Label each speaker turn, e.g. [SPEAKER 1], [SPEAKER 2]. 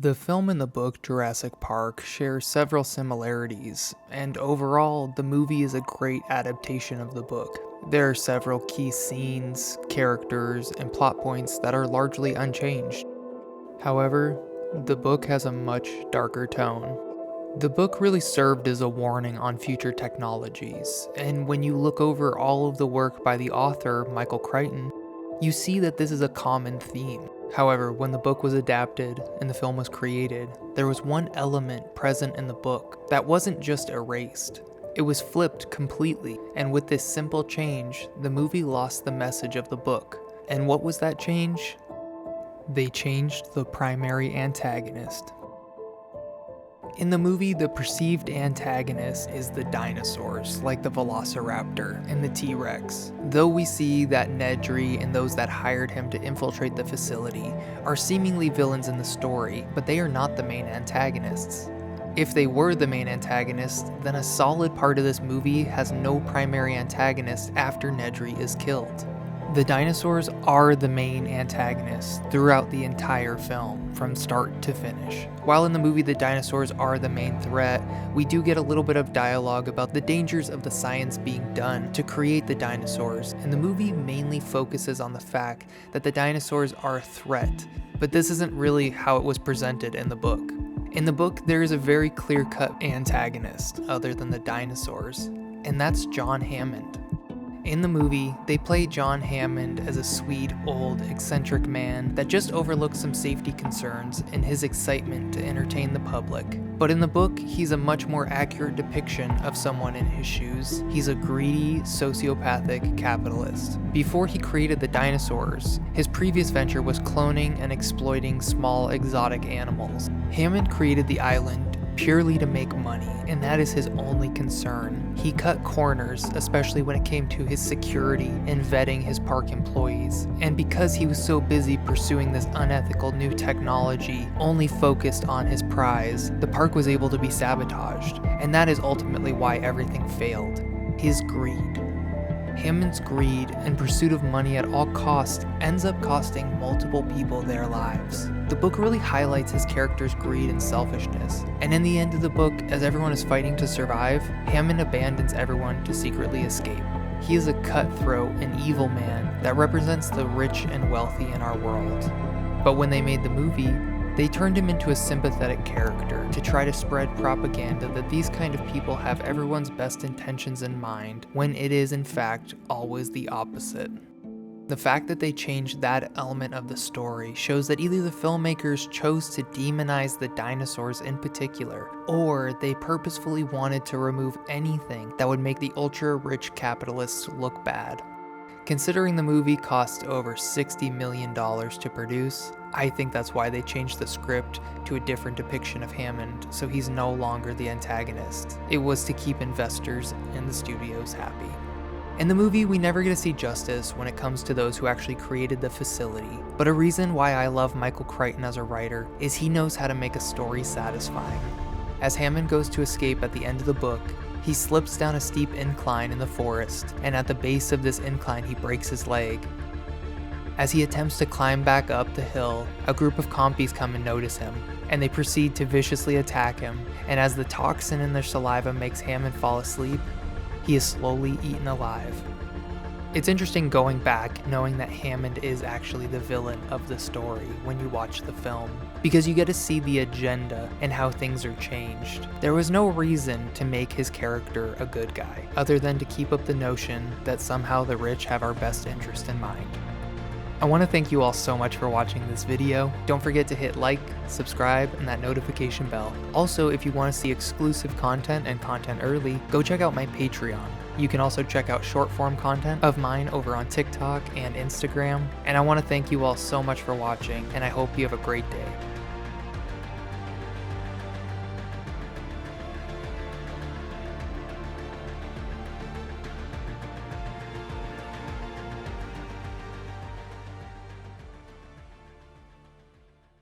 [SPEAKER 1] The film and the book Jurassic Park share several similarities, and overall, the movie is a great adaptation of the book. There are several key scenes, characters, and plot points that are largely unchanged. However, the book has a much darker tone. The book really served as a warning on future technologies, and when you look over all of the work by the author, Michael Crichton, you see that this is a common theme. However, when the book was adapted and the film was created, there was one element present in the book that wasn't just erased. It was flipped completely, and with this simple change, the movie lost the message of the book. And what was that change? They changed the primary antagonist. In the movie, the perceived antagonist is the dinosaurs, like the Velociraptor and the T-Rex. Though we see that Nedry and those that hired him to infiltrate the facility are seemingly villains in the story, but they are not the main antagonists. If they were the main antagonists, then a solid part of this movie has no primary antagonist after Nedry is killed. The dinosaurs are the main antagonists throughout the entire film, from start to finish. While in the movie the dinosaurs are the main threat, we do get a little bit of dialogue about the dangers of the science being done to create the dinosaurs, and the movie mainly focuses on the fact that the dinosaurs are a threat, but this isn't really how it was presented in the book. In the book, there is a very clear-cut antagonist other than the dinosaurs, and that's John Hammond. In the movie, they play John Hammond as a sweet, old, eccentric man that just overlooks some safety concerns in his excitement to entertain the public. But in the book, he's a much more accurate depiction of someone in his shoes. He's a greedy, sociopathic capitalist. Before he created the dinosaurs, his previous venture was cloning and exploiting small, exotic animals. Hammond created the island purely to make money, and that is his only concern. He cut corners, especially when it came to his security and vetting his park employees. And because he was so busy pursuing this unethical new technology, only focused on his prize, the park was able to be sabotaged. And that is ultimately why everything failed. His greed. Hammond's greed and pursuit of money at all costs ends up costing multiple people their lives. The book really highlights his character's greed and selfishness, and in the end of the book, as everyone is fighting to survive, Hammond abandons everyone to secretly escape. He is a cutthroat and evil man that represents the rich and wealthy in our world. But when they made the movie, they turned him into a sympathetic character to try to spread propaganda that these kind of people have everyone's best intentions in mind, when it is in fact always the opposite. The fact that they changed that element of the story shows that either the filmmakers chose to demonize the dinosaurs in particular, or they purposefully wanted to remove anything that would make the ultra-rich capitalists look bad. Considering the movie cost over $60 million to produce, I think that's why they changed the script to a different depiction of Hammond, so he's no longer the antagonist. It was to keep investors and the studios happy. In the movie, we never get to see justice when it comes to those who actually created the facility, but a reason why I love Michael Crichton as a writer is he knows how to make a story satisfying. As Hammond goes to escape at the end of the book, he slips down a steep incline in the forest, and at the base of this incline he breaks his leg. As he attempts to climb back up the hill, a group of compies come and notice him, and they proceed to viciously attack him, and as the toxin in their saliva makes Hammond fall asleep, he is slowly eaten alive. It's interesting going back knowing that Hammond is actually the villain of the story when you watch the film, because you get to see the agenda and how things are changed. There was no reason to make his character a good guy, other than to keep up the notion that somehow the rich have our best interest in mind. I want to thank you all so much for watching this video. Don't forget to hit like, subscribe, and that notification bell. Also, if you want to see exclusive content and content early, go check out my Patreon. You can also check out short form content of mine over on TikTok and Instagram. And I want to thank you all so much for watching, and I hope you have a great day.